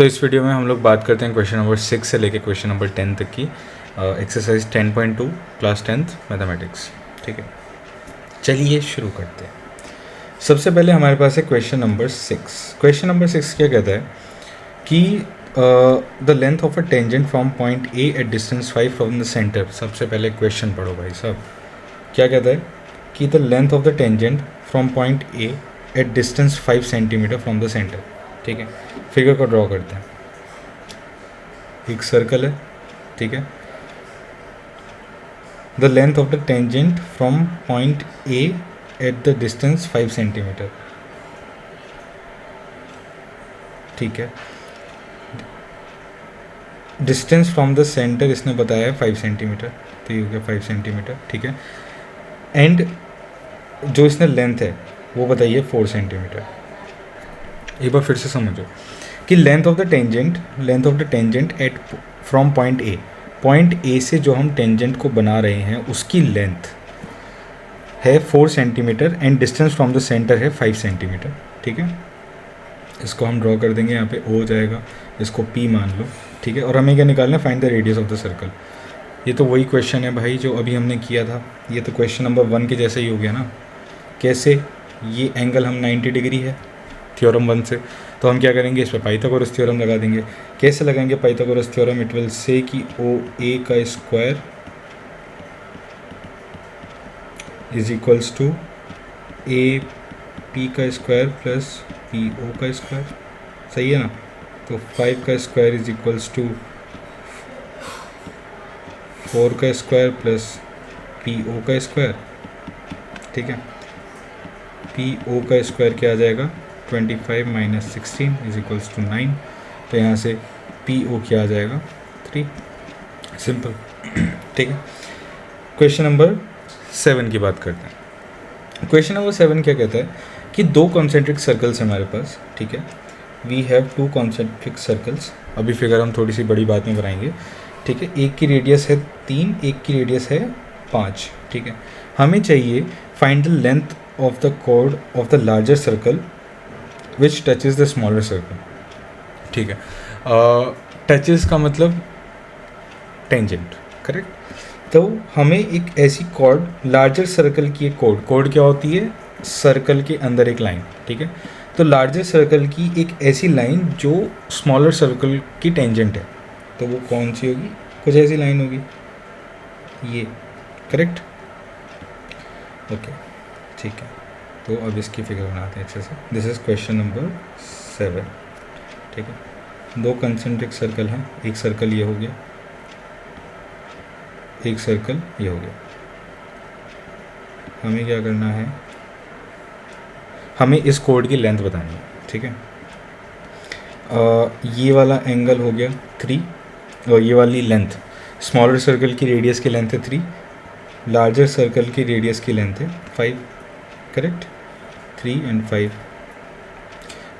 तो इस वीडियो में हम लोग बात करते हैं क्वेश्चन नंबर 6 से लेके क्वेश्चन नंबर 10 तक की एक्सरसाइज 10.2 क्लास 10th मैथमेटिक्स। ठीक है, चलिए शुरू करते हैं। सबसे पहले हमारे पास है क्वेश्चन नंबर 6। क्वेश्चन नंबर 6 क्या कहता है कि the length of a tangent from point A at distance 5 from the centre. सबसे पहले क्वेश्चन पढ़ो भाई साहब। क्या कहता है कि the length of the tangent from point A at distance 5 centimetre from the centre. ठीक है, फिगर को ड्रॉ करते हैं। एक सर्कल है, ठीक है। The length of the tangent from point A at the distance 5 centimetre. ठीक है, डिस्टेंस फ्रॉम द सेंटर इसने बताया है 5 सेंटीमीटर, तो ये हो गया 5 सेंटीमीटर। ठीक है, एंड जो इसने लेंथ है वो बताइए 4 सेंटीमीटर। एक बार फिर से समझो कि length of the tangent at from point A से जो हम टेंजेंट को बना रहे हैं उसकी लेंथ है 4 centimetre and distance from the centre है 5 सेंटीमीटर। ठीक है, इसको हम ड्रॉ कर देंगे, यहाँ पे ओ जाएगा, इसको पी मान लो। ठीक है, और हमें क्या निकालना है, find the radius of the circle. ये तो वही क्वेश्चन है भाई जो अभी हमने किया था। ये तो क्वेश्चन नंबर 1 के जैसा ही हो गया ना। कैसे, ये एंगल हम 90 डिग्री है थ्योरम 1 से, तो हम क्या करेंगे, इस पर पाइथागोरस थ्योरम लगा देंगे। कैसे लगाएंगे Pythagoras theorem? It will say कि ओ ए का square is equals to A P का स्क्वायर प्लस पी ओ का स्क्वायर। सही है ना? तो 5 का स्क्वायर इज इक्वल्स टू 4 का स्क्वायर प्लस पी ओ का स्क्वायर। ठीक है, पी ओ का स्क्वायर क्या आ जाएगा, 25 माइनस 16 इज इक्वल्स टू 9। तो यहाँ से पी ओ क्या आ जाएगा, 3। सिंपल। ठीक है, क्वेश्चन नंबर 7 की बात करते हैं। क्वेश्चन नंबर 7 क्या कहता है कि 2 कॉन्सेंट्रिक सर्कल्स हमारे पास। ठीक है, वी हैव 2 कॉन्सेंट्रिक सर्कल्स। अभी फिगर हम थोड़ी सी बड़ी बात में बनाएंगे। ठीक है, एक की रेडियस है 3, एक की रेडियस है 5। ठीक है, हमें चाहिए find the length of the chord of the larger circle which touches the smaller circle. ठीक है, टचेज का मतलब टेंजेंट, करेक्ट। तो हमें एक ऐसी कॉर्ड, लार्जर सर्कल की एक कॉर्ड क्या होती है, सर्कल के अंदर एक लाइन। ठीक है, तो लार्जर सर्कल की एक ऐसी लाइन जो स्मॉलर सर्कल की टेंजेंट है, तो वो कौन सी होगी, कुछ ऐसी लाइन होगी, ये, करेक्ट। ओके, ठीक है, तो अब इसकी फिगर बनाते हैं अच्छे से। This is question number 7। ठीक है, 2 कंसेंट्रिक सर्कल हैं, एक सर्कल ये हो गया, एक सर्कल ये हो गया। हमें क्या करना है, हमें इस कोड की लेंथ बतानी है। ठीक है, ये वाला एंगल हो गया 3 और ये वाली लेंथ, स्मॉलर सर्कल की रेडियस की लेंथ है 3, लार्जर सर्कल की रेडियस की लेंथ है 5, करेक्ट। 3 and 5।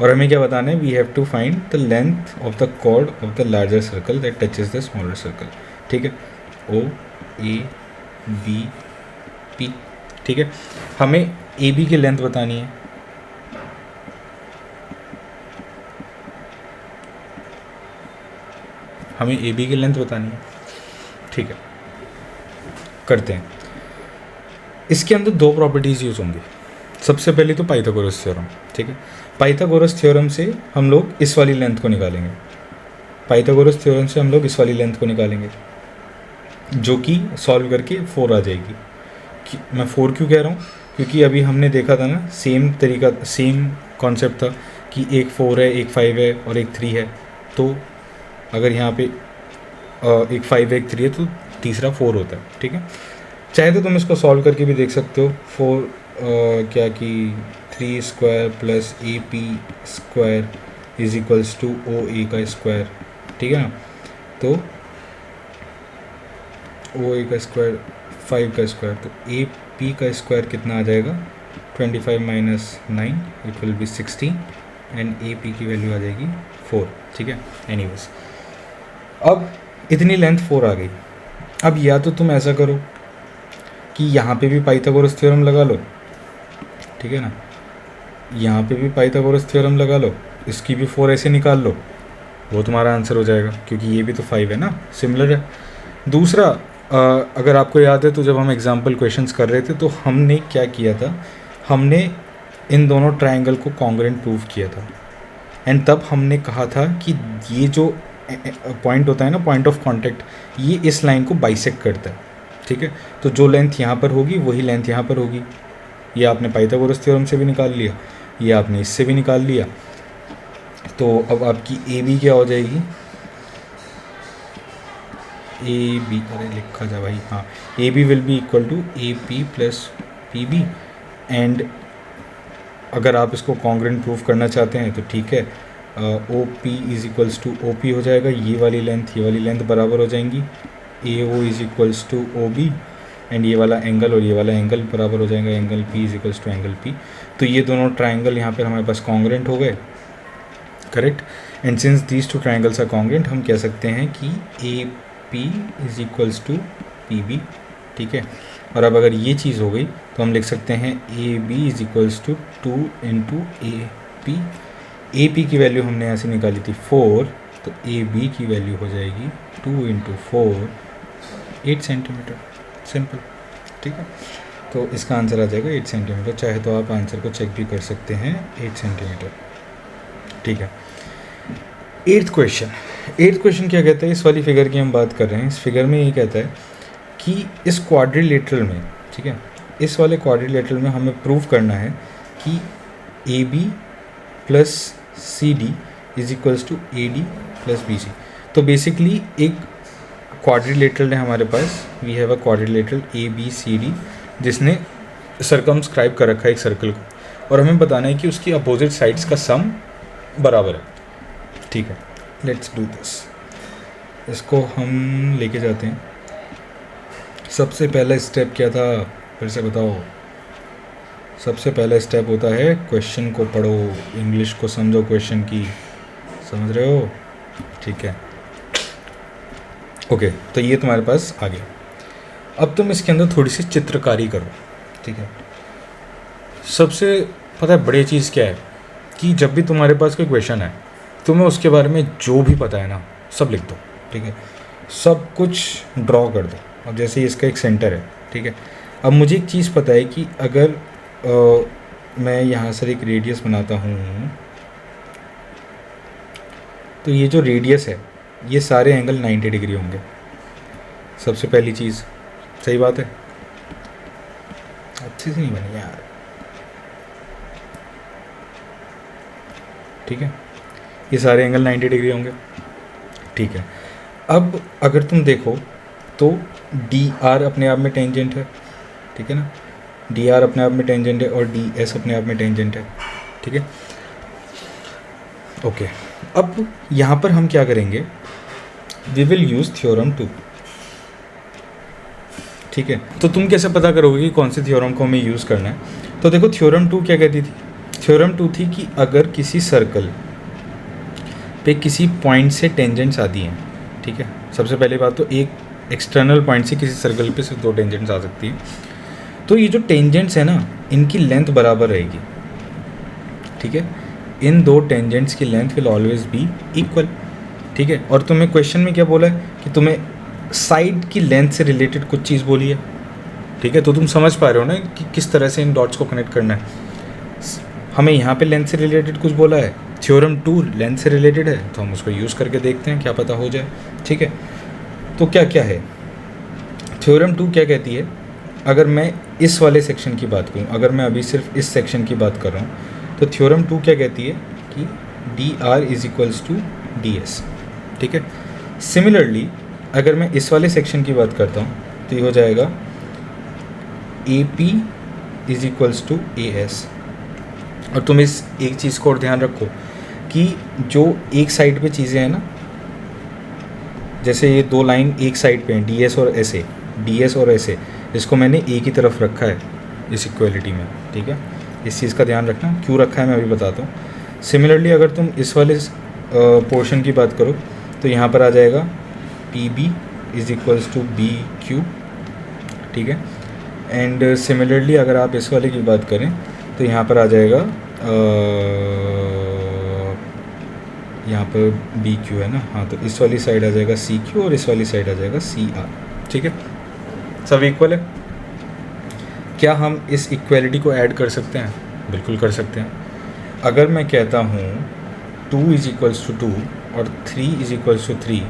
और हमें क्या बताना है, we have to find the length of the chord of the larger circle that touches the smaller circle. ठीक है, ओ ए बी पी। ठीक है, हमें ए बी की लेंथ बतानी है। हमें ए बी की लेंथ बतानी है। ठीक है, करते हैं। इसके अंदर 2 प्रॉपर्टीज़ यूज़ होंगी। सबसे पहले तो पाइथागोरस थ्योरम। ठीक है, पाइथागोरस थ्योरम से हम लोग इस वाली लेंथ को निकालेंगे। पाइथागोरस थ्योरम से हम लोग इस वाली लेंथ को निकालेंगे, जो कि सॉल्व करके 4 आ जाएगी। मैं 4 क्यों कह रहा हूँ, क्योंकि अभी हमने देखा था ना, सेम कॉन्सेप्ट था कि एक 4 है, एक 5 है और एक 3 है। तो अगर यहाँ पे एक 5 है, एक 3 है, तो तीसरा 4 होता है। ठीक है, चाहे तो तुम इसको सॉल्व करके भी देख सकते हो। 4 क्या कि 3 square plus A P square is equals to O A का स्क्वायर। ठीक है ना, तो ओ ए का स्क्वायर 5 का स्क्वायर, तो ए पी का स्क्वायर कितना आ जाएगा, 25 minus 9 it will be 16 and A P की वैल्यू आ जाएगी 4। ठीक है, एनीवेज अब इतनी लेंथ 4 आ गई। अब या तो तुम ऐसा करो कि यहाँ पे भी पाइथागोरस थ्योरम लगा लो। ठीक है ना, यहाँ पे भी पाइथागोरस थ्योरम लगा लो, इसकी भी 4 ऐसे निकाल लो। वो तुम्हारा आंसर हो जाएगा, क्योंकि ये भी तो 5 है ना, सिमिलर है। दूसरा, अगर आपको याद है तो जब हम एग्जाम्पल क्वेश्चंस कर रहे थे तो हमने क्या किया था, हमने इन दोनों ट्रायंगल को कॉन्ग्रुएंट प्रूव किया था। एंड तब हमने कहा था कि ये जो पॉइंट होता है ना, पॉइंट ऑफ कांटेक्ट, ये इस लाइन को बाइसेक्ट करता है, ठीक है। तो जो लेंथ यहाँ पर होगी वही लेंथ यहाँ पर होगी। ये आपने पाइथागोरस थ्योरम से भी निकाल लिया, ये आपने इससे भी निकाल लिया। तो अब आपकी ए बी क्या हो जाएगी, ए बी, अरे लिखा जा भाई, हाँ, A B will be equal to A P plus P B. And अगर आप इसको कॉन्ग्रुएंट प्रूफ करना चाहते हैं तो ठीक है, O P is equals to O P हो जाएगा, ये वाली लेंथ बराबर हो जाएंगी, A O is equals to O B, and ये वाला एंगल और ये वाला एंगल बराबर हो जाएगा, angle P is equals to angle P. तो ये दोनों ट्राइंगल यहाँ पर हमारे पास कॉन्ग्रुएंट हो गए, correct. And since these two triangles are congruent, हम कह सकते हैं कि A P is equals to P B, ठीक है। और अब अगर ये चीज़ हो गई तो हम लिख सकते हैं A B is equals to 2 into A P की वैल्यू हमने यहाँ से निकाली थी 4, तो ए बी की वैल्यू हो जाएगी 2 इंटू 4, 8 सेंटीमीटर, सिंपल, ठीक है। तो इसका आंसर आ जाएगा 8 सेंटीमीटर। चाहे तो आप आंसर को चेक भी कर सकते हैं, 8 सेंटीमीटर, ठीक है। एट्थ क्वेश्चन क्या कहता है, इस वाली फिगर की हम बात कर रहे हैं। इस फिगर में ये कहता है कि इस क्वाड्रिलेटरल में, ठीक है, इस वाले क्वाड्रिलेटरल में हमें प्रूव करना है कि A B plus C D is equals to A D plus B C. तो बेसिकली एक क्वाड्रिलेटरल है हमारे पास, we have a quadrilateral A B C D जिसने सर्कमस्क्राइब कर रखा है एक सर्कल को, और हमें बताना है कि उसकी अपोजिट साइड्स का सम बराबर है, ठीक है। लेट्स डू दिस, इसको हम लेके जाते हैं। सबसे पहला स्टेप क्या था, फिर से बताओ। सबसे पहला स्टेप होता है क्वेश्चन को पढ़ो, इंग्लिश को समझो, क्वेश्चन की, समझ रहे हो, ठीक है। ओके, तो ये तुम्हारे पास आ गया। अब तुम इसके अंदर थोड़ी सी चित्रकारी करो, ठीक है। सबसे पता है बड़ी चीज़ क्या है कि जब भी तुम्हारे पास कोई क्वेश्चन है, तुम्हें उसके बारे में जो भी पता है ना सब लिख दो, ठीक है। सब कुछ ड्रॉ कर दो। अब जैसे इसका एक सेंटर है, ठीक है। अब मुझे एक चीज़ पता है कि अगर मैं यहाँ से एक रेडियस बनाता हूँ, तो ये जो रेडियस है ये सारे एंगल 90 डिग्री होंगे, सबसे पहली चीज़। सही बात है, अच्छी से नहीं बनी यार, ठीक है। ये सारे एंगल 90 डिग्री होंगे, ठीक है। अब अगर तुम देखो तो डी आर अपने आप में टेंजेंट है, ठीक है ना, डी आर अपने आप में टेंजेंट है और डी एस अपने आप में टेंजेंट है, ठीक है। ओके, अब यहाँ पर हम क्या करेंगे, वी विल यूज़ थ्योरम 2, ठीक है। तो तुम कैसे पता करोगे कि कौन से थ्योरम को हमें यूज़ करना है। तो देखो थ्योरम 2 क्या कहती थी, थ्योरम 2 थी कि अगर किसी सर्कल पे किसी पॉइंट से टेंजेंट्स आती हैं, ठीक है। सबसे पहली बात तो एक एक्सटर्नल पॉइंट से किसी सर्कल पे सिर्फ 2 टेंजेंट्स आ सकती हैं, तो ये जो टेंजेंट्स है ना इनकी लेंथ बराबर रहेगी, ठीक है। इन 2 टेंजेंट्स की length will always be equal, ठीक है। और तुम्हें क्वेश्चन में क्या बोला है कि तुम्हें साइड की लेंथ से रिलेटेड कुछ चीज़ बोली है, ठीक है। तो तुम समझ पा रहे हो ना कि किस तरह से इन डॉट्स को कनेक्ट करना है। हमें यहाँ पे लेंथ से रिलेटेड कुछ बोला है, थ्योरम 2 लेंथ से रिलेटेड है, तो हम उसको यूज़ करके देखते हैं, क्या पता हो जाए, ठीक है। तो क्या क्या है, थ्योरम 2 क्या कहती है, अगर मैं इस वाले सेक्शन की बात करूँ, अगर मैं अभी सिर्फ इस सेक्शन की बात कर रहा हूँ, तो थ्योरम 2 क्या कहती है कि D R is equals to D S, ठीक है। सिमिलरली अगर मैं इस वाले सेक्शन की बात करता हूँ तो ये हो जाएगा A P is equals to A S. और तुम इस एक चीज़ को और ध्यान रखो कि जो एक साइड पे चीज़ें हैं ना, जैसे ये 2 लाइन एक साइड पे हैं, डी एस और एस ए, इसको मैंने ए की तरफ रखा है इस इक्वलिटी में, ठीक है। इस चीज़ का ध्यान रखना, क्यों रखा है मैं अभी बताता हूँ। सिमिलरली अगर तुम इस वाले पोर्शन की बात करो तो यहाँ पर आ जाएगा P B is equals to B Q, ठीक है। एंड सिमिलरली अगर आप इस वाले की बात करें तो यहाँ पर आ जाएगा यहाँ पर बी क्यू है ना, हाँ, तो इस वाली साइड आ जाएगा सी क्यू और इस वाली साइड आ जाएगा सी आर। ठीक है, सब इक्वल है। क्या हम इस इक्वलिटी को ऐड कर सकते हैं? बिल्कुल कर सकते हैं। अगर मैं कहता हूँ 2 = 2 और 3 = 3,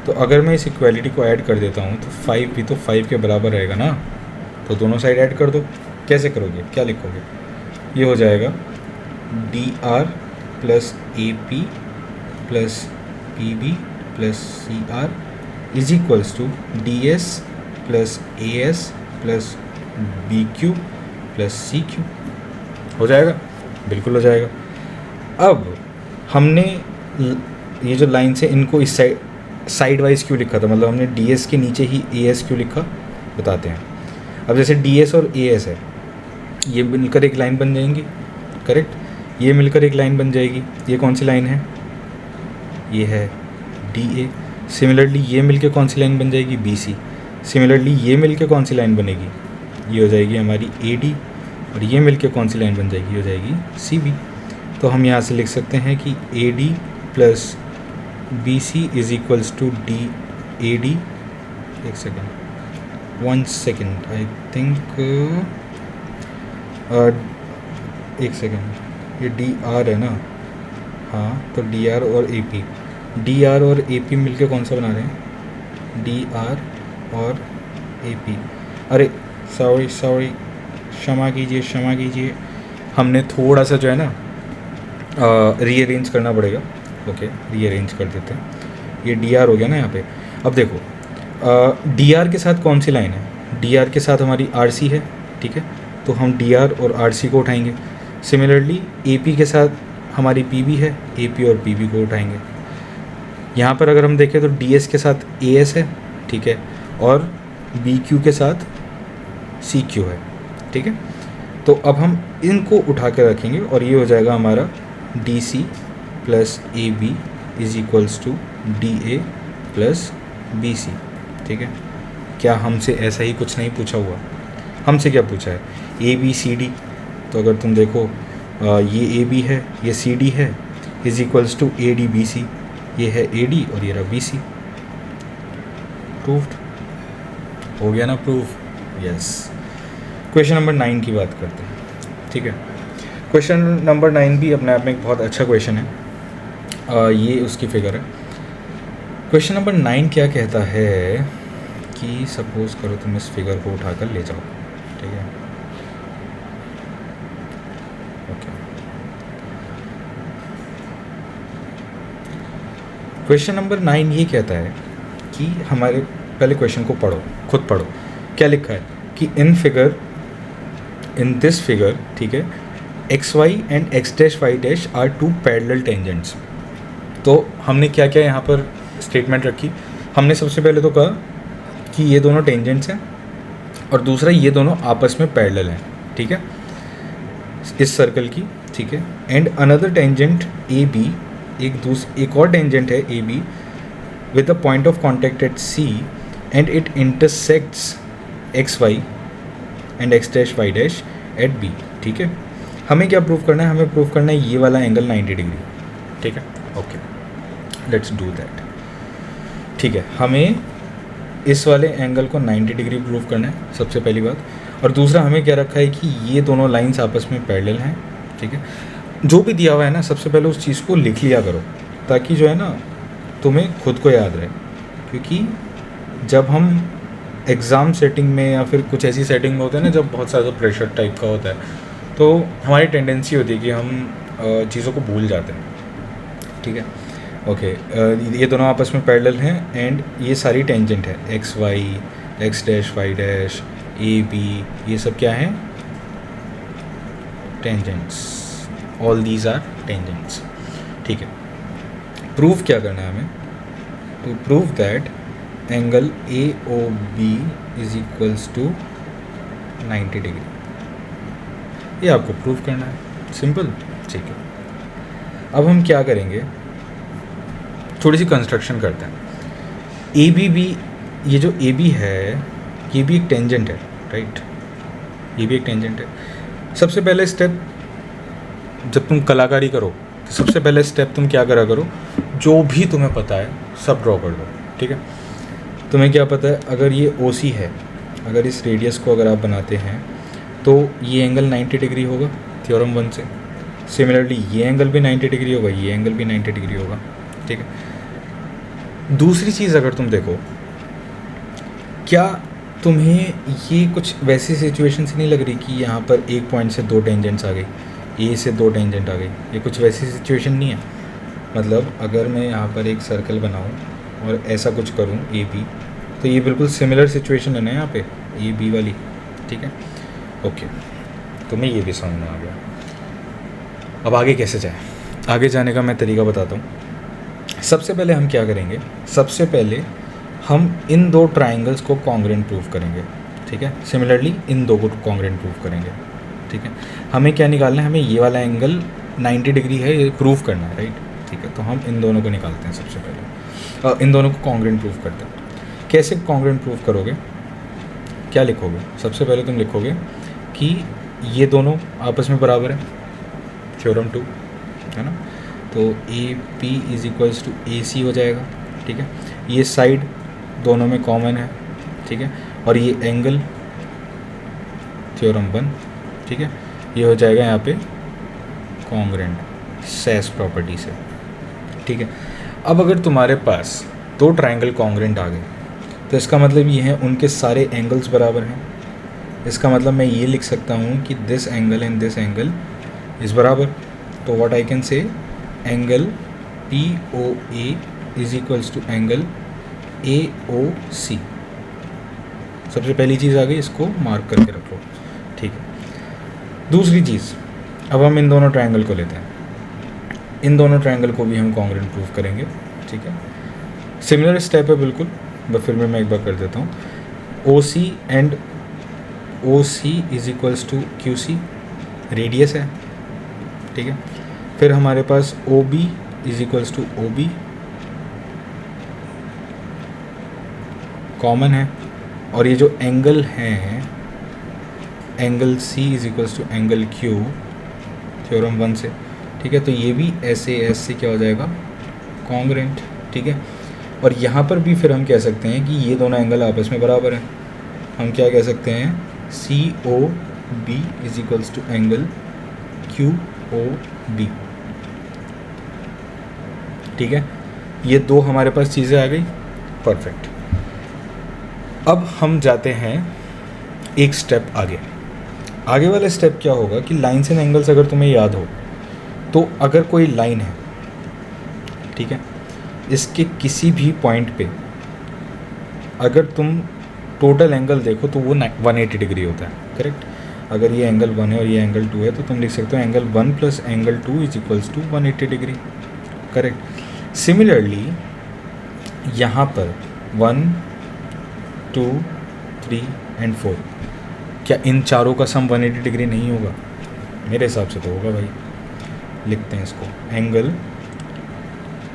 तो अगर मैं इस इक्वलिटी को ऐड कर देता हूँ तो 5 भी तो 5 के बराबर रहेगा ना, तो दोनों साइड ऐड कर दो। कैसे करोगे, क्या लिखोगे? ये हो जाएगा dr + ap + pb + cr = ds + as + bq + cq। हो जाएगा? बिल्कुल हो जाएगा। अब हमने ये जो लाइन से इनको इस साइड वाइज क्यों लिखा था, मतलब हमने ds के नीचे ही as क्यों लिखा, बताते हैं। अब जैसे ds और as है, ये मिलकर एक लाइन बन जाएंगी, करेक्ट, ये मिलकर एक लाइन बन जाएगी। ये कौन सी लाइन है? ये है DA। सिमिलरली ये मिलकर कौन सी लाइन बन जाएगी? BC। सिमिलरली ये मिलकर कौन सी लाइन बनेगी? ये हो जाएगी हमारी AD। और ये मिलकर कौन सी लाइन बन जाएगी? हो जाएगी CB। तो हम यहाँ से लिख सकते हैं कि AD + BC = DAD। एक सेकेंड, 1 सेकेंड, आई थिंक, एक सेकेंड, ये DR है ना, हाँ, तो DR और AP, DR और AP मिलके कौन सा बना रहे हैं? DR और AP। अरे सॉरी, क्षमा कीजिए, हमने थोड़ा सा जो है ना रीअरेंज करना पड़ेगा। ओके, रीअरेंज कर देते हैं। ये DR हो गया ना यहाँ पे। अब देखो, DR के साथ कौन सी लाइन है? DR के साथ हमारी RC है, ठीक है, तो हम DR और RC को उठाएंगे। सिमिलरली AP के साथ हमारी PB है, AP और PB को उठाएंगे। यहाँ पर अगर हम देखें तो DS के साथ AS है, ठीक है, और BQ के साथ CQ है, ठीक है। तो अब हम इनको उठा के रखेंगे और ये हो जाएगा हमारा DC + AB = DA + BC, ठीक है। क्या हमसे ऐसा ही कुछ नहीं पूछा हुआ? हमसे क्या पूछा है? ABCD। तो अगर तुम देखो, ये AB है, ये CD है, = ADBC। ये है AD और ये रहा BC। प्रूव्ड हो गया ना, प्रूफ? यस। क्वेश्चन नंबर 9 की बात करते हैं, ठीक है। क्वेश्चन नंबर 9 भी अपने आप में एक बहुत अच्छा क्वेश्चन है। ये उसकी फिगर है। क्वेश्चन नंबर 9 क्या कहता है कि सपोज करो तुम इस फिगर को उठाकर ले जाओ, ठीक है, ओके। क्वेश्चन नंबर 9 ये कहता है कि हमारे, पहले क्वेश्चन को पढ़ो, खुद पढ़ो क्या लिखा है कि इन दिस फिगर, ठीक है, XY and X' are 2 parallel tangents. तो हमने क्या क्या यहाँ पर स्टेटमेंट रखी? हमने सबसे पहले तो कहा कि ये दोनों टेंजेंट्स हैं और दूसरा ये दोनों आपस में पैरेलल हैं, ठीक है, इस सर्कल की, ठीक है। एंड अनदर टेंजेंट AB, एक और टेंजेंट है AB with the point of contact at C and it intersects XY and X' at B, ठीक है। हमें क्या प्रूव करना है? हमें प्रूव करना है ये वाला एंगल 90 डिग्री, ठीक है, ओके, लेट्स डू दैट। ठीक है, हमें इस वाले एंगल को 90 डिग्री प्रूव करना है, सबसे पहली बात। और दूसरा हमें क्या रखा है कि ये दोनों लाइंस आपस में पैरेलल हैं, ठीक है। जो भी दिया हुआ है ना, सबसे पहले उस चीज़ को लिख लिया करो, ताकि जो है ना तुम्हें खुद को याद रहे। क्योंकि जब हम एग्ज़ाम सेटिंग में या फिर कुछ ऐसी सेटिंग में होते हैं ना, जब बहुत ज़्यादा प्रेशर टाइप का होता है, तो हमारी टेंडेंसी होती है कि हम चीज़ों को भूल जाते हैं, ठीक है, ओके। ये दोनों आपस में पैरेलल हैं एंड ये सारी टेंजेंट है, XY, X', Y', AB, ये सब क्या हैं? Tangents. All these are tangents, ठीक है। प्रूव क्या करना है हमें? To prove that angle AOB = 90 degree, ये आपको प्रूव करना है, सिंपल, ठीक है। अब हम क्या करेंगे, थोड़ी सी कंस्ट्रक्शन करते हैं। ABB, ये जो AB है ये भी एक टेंजेंट है, राइट, ये भी एक टेंजेंट है। सबसे पहले स्टेप, जब तुम कलाकारी करो तो सबसे पहले स्टेप तुम क्या करा करो, जो भी तुम्हें पता है सब ड्रॉ कर दो, ठीक है। तुम्हें क्या पता है, अगर ये ओ सी है, अगर इस रेडियस को अगर आप बनाते हैं तो ये एंगल 90 डिग्री होगा थ्योरम 1 से। सिमिलरली ये एंगल भी 90 डिग्री होगा, ये एंगल भी 90 डिग्री होगा, ठीक है। दूसरी चीज़ अगर तुम देखो, क्या तुम्हें ये कुछ वैसी सिचुएशन से नहीं लग रही कि यहाँ पर एक पॉइंट से दो टेंजेंट्स आ गई, ए से दो टेंजेंट आ गई, ये कुछ वैसी सिचुएशन नहीं है। मतलब अगर मैं यहाँ पर एक सर्कल बनाऊँ और ऐसा कुछ करूँ ए बी, तो ये बिल्कुल सिमिलर सिचुएशन है ना यहाँ पे ए बी वाली, ठीक है। ओके, तुम्हें ये भी समझ में आ गया। अब आगे कैसे जाए, आगे जाने का मैं तरीका बताता हूँ। सबसे पहले हम क्या करेंगे, सबसे पहले हम इन दो ट्राइंगल्स को कॉन्ग्रेंट प्रूव करेंगे, ठीक है। सिमिलरली इन दो को कॉन्ग्रेंट प्रूव करेंगे, ठीक है। हमें क्या निकालना है, हमें ये वाला एंगल 90 डिग्री है ये प्रूव करना है, राइट, ठीक है। तो हम इन दोनों को निकालते हैं सबसे पहले, इन दोनों को कॉन्ग्रेंट प्रूव करते हैं। कैसे कॉन्ग्रेंट प्रूव करोगे, क्या लिखोगे, सबसे पहले तुम लिखोगे कि ये दोनों आपस में बराबर है, थ्योरम 2 है ना। तो A P is equals to A C हो जाएगा, ठीक है। ये साइड दोनों में कॉमन है, ठीक है। और ये एंगल थ्योरम 1, ठीक है, ये हो जाएगा यहाँ पे कॉन्ग्रेंट सेस प्रॉपर्टी से, ठीक है। अब अगर तुम्हारे पास दो ट्राइंगल कॉन्ग्रेंट आ गए तो इसका मतलब ये है उनके सारे एंगल्स बराबर हैं। इसका मतलब मैं ये लिख सकता हूँ कि this angle and this angle is बराबर। तो what I can say, angle P O A is equals to angle A O C. सबसे पहली चीज़ आ गई, इसको मार्क करके रखो, ठीक है। दूसरी चीज़, अब हम इन दोनों ट्रायंगल को लेते हैं, इन दोनों ट्रायंगल को भी हम कॉन्ग्रेंट प्रूव करेंगे, ठीक है। सिमिलर स्टेप है बिल्कुल, बट फिर भी मैं एक बार कर देता हूँ। O C and O C is equals to Q C, radius है, ठीक है। फिर हमारे पास O B is equals to O B, common है। और ये जो एंगल हैं, angle C is equals to angle Q theorem 1 से, ठीक है। तो ये भी ऐसे ऐसे क्या हो जाएगा, कॉन्ग्रेंट, ठीक है। और यहाँ पर भी फिर हम कह सकते हैं कि ये दोनों एंगल आपस में बराबर हैं। हम क्या कह सकते हैं, C O B is equals to angle Q O B, ठीक है। ये दो हमारे पास चीज़ें आ गई, परफेक्ट। अब हम जाते हैं एक स्टेप आगे। आगे वाला स्टेप क्या होगा कि लाइन्स एंड एंगल्स अगर तुम्हें याद हो तो अगर कोई लाइन है, ठीक है, इसके किसी भी पॉइंट पे अगर तुम टोटल एंगल देखो तो वो 180 डिग्री होता है, करेक्ट। अगर ये एंगल 1 है और ये एंगल 2 है तो तुम लिख सकते हो angle 1 plus angle 2 is equals to 180 degree, correct. Similarly यहाँ पर 1 2 3 एंड 4, क्या इन चारों का सम 180 डिग्री नहीं होगा? मेरे हिसाब से तो होगा भाई। लिखते हैं इसको, angle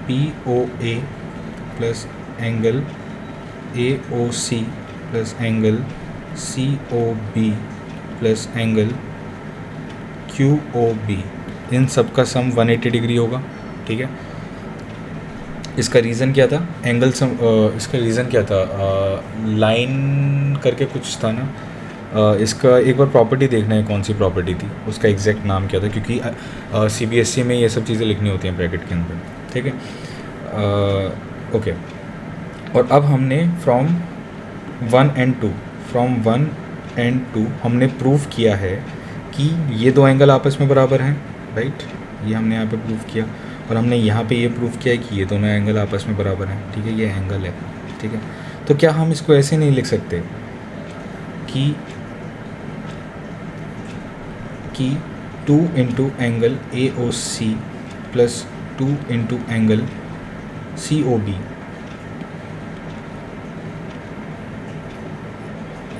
P O A plus angle A O C plus angle C O B plus angle Q O B, इन सब का सम 180 डिग्री होगा, ठीक है। इसका रीज़न क्या था, एंगल सम, इसका रीज़न क्या था, लाइन करके कुछ था ना। इसका एक बार प्रॉपर्टी देखना है, कौन सी प्रॉपर्टी थी, उसका एग्जैक्ट नाम क्या था, क्योंकि CBSE में ये सब चीज़ें लिखनी होती हैं ब्रैकेट के अंदर, ठीक है। ओके, और अब हमने फ्रॉम 1 एंड 2 हमने प्रूव किया है कि ये दो एंगल आपस में बराबर हैं, राइट। ये हमने यहाँ पे प्रूव किया, और हमने यहाँ पे ये प्रूव किया है कि ये दोनों एंगल आपस में बराबर हैं, ठीक है। ये एंगल है, ठीक है। तो क्या हम इसको ऐसे नहीं लिख सकते कि 2 into angle A O C plus 2 into angle C O B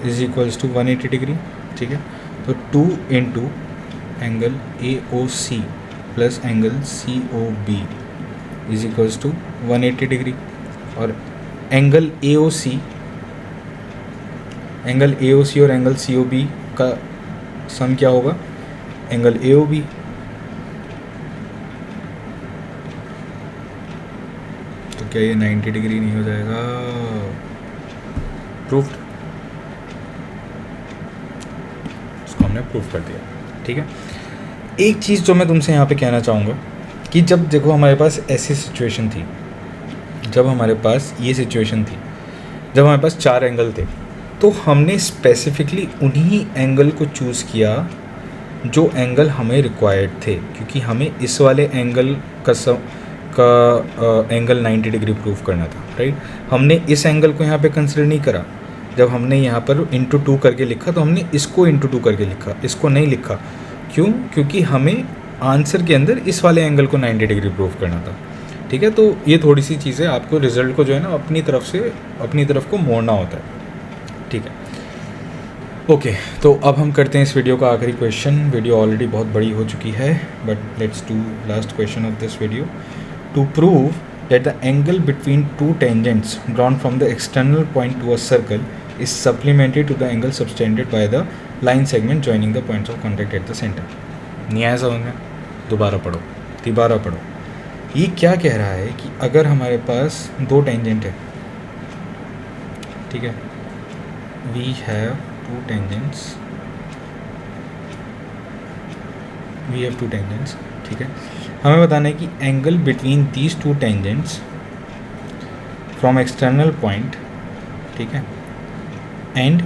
is equals to 180 degree, ठीक है। तो 2 into angle A O C plus angle C O B is equals to 180 degree. और एंगल ए ओ सी और angle C O B का सम क्या होगा, angle A O B, क्या ये 90 डिग्री नहीं हो जाएगा? प्रूफ्ड, इसको हमने प्रूफ कर दिया। ठीक है, एक चीज़ जो मैं तुमसे यहाँ पे कहना चाहूँगा कि जब देखो हमारे पास ऐसी सिचुएशन थी, जब हमारे पास ये सिचुएशन थी, जब हमारे पास 4 एंगल थे, तो हमने स्पेसिफिकली उन्हीं एंगल को चूज़ किया जो एंगल हमें रिक्वायर्ड थे, क्योंकि हमें इस वाले एंगल का एंगल 90 डिग्री प्रूफ करना था, राइट। हमने इस एंगल को यहाँ पे कंसिडर नहीं करा। जब हमने यहाँ पर इंटू 2 करके लिखा तो हमने इसको इंटू 2 करके लिखा, इसको नहीं लिखा। क्यों? क्योंकि हमें आंसर के अंदर इस वाले एंगल को 90 डिग्री प्रूफ करना था। ठीक है, तो ये थोड़ी सी चीज़ें आपको रिजल्ट को जो है ना अपनी तरफ को मोड़ना होता है। ठीक है, ओके, तो अब हम करते हैं इस वीडियो का आखिरी क्वेश्चन। वीडियो ऑलरेडी बहुत बड़ी हो चुकी है, but let's do last question of this video. To prove that the angle between two tangents drawn from the external point to a circle is supplementary to the angle subtended by the line segment joining the points of contact at the centre. नहीं आया समझ में? दोबारा पढ़ो। ये क्या कह रहा है कि अगर हमारे पास 2 टेंजेंट है, ठीक है, वी हैव two tangents, ठीक है, हमें बताना है कि angle between these 2 tangents from external point, ठीक है, एंड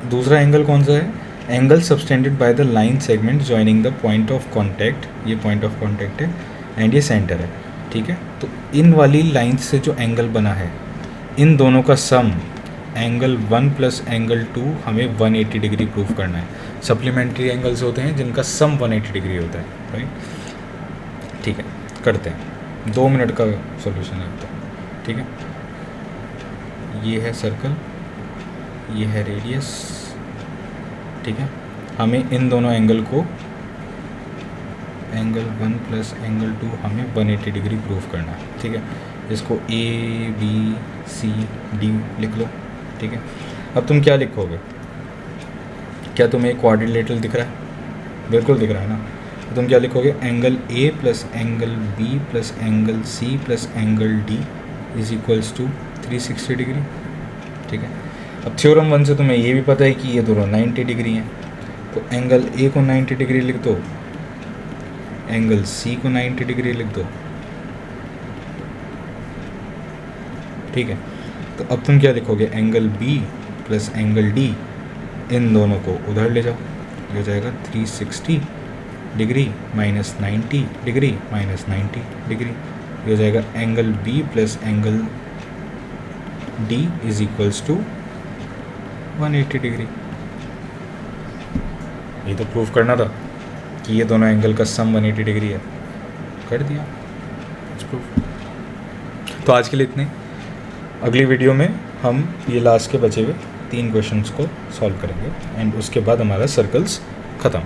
दूसरा एंगल कौन सा है? Angle subtended by the line segment joining the point of contact, ये पॉइंट ऑफ कॉन्टैक्ट है, एंड ये सेंटर है। ठीक है, तो इन वाली लाइन से जो एंगल बना है, इन दोनों का सम एंगल 1 प्लस एंगल 2 हमें 180 डिग्री प्रूफ करना है। सप्लीमेंट्री एंगल्स होते हैं जिनका सम 180 डिग्री होता है, राइट। ठीक है, करते हैं, 2 मिनट का सॉल्यूशन लगता है। ठीक है, ये है सर्कल, ये है रेडियस। ठीक है, हमें इन दोनों एंगल को, एंगल 1 प्लस एंगल 2 हमें 180 डिग्री प्रूफ करना है। ठीक है, इसको ABCD लिख लो। ठीक है, अब तुम क्या लिखोगे? क्या तुम्हें क्वाड्रिलेटरल दिख रहा है? बिल्कुल दिख रहा है ना। तो तुम क्या लिखोगे? Angle A plus angle B plus angle C plus angle D is equals to 360 degree. ठीक है, अब थ्योरम 1 से तुम्हें ये भी पता है कि ये दोनों 90 डिग्री हैं, तो एंगल A को 90 डिग्री लिख दो, एंगल C को 90 डिग्री लिख दो। ठीक है, तो अब तुम क्या लिखोगे? Angle B plus angle D, इन दोनों को उधर ले जाओ, ये हो जाएगा 360 degree minus 90 degree minus 90 degree, ये हो जाएगा angle B plus angle D is equals to 180 degree. ये तो प्रूफ करना था कि ये दोनों एंगल का सम 180 डिग्री है, कर दिया प्रूफ। तो आज के लिए इतने। अगली वीडियो में हम ये लास्ट के बचे हुए 3 क्वेश्चंस को सॉल्व करेंगे एंड उसके बाद हमारा सर्कल्स ख़त्म।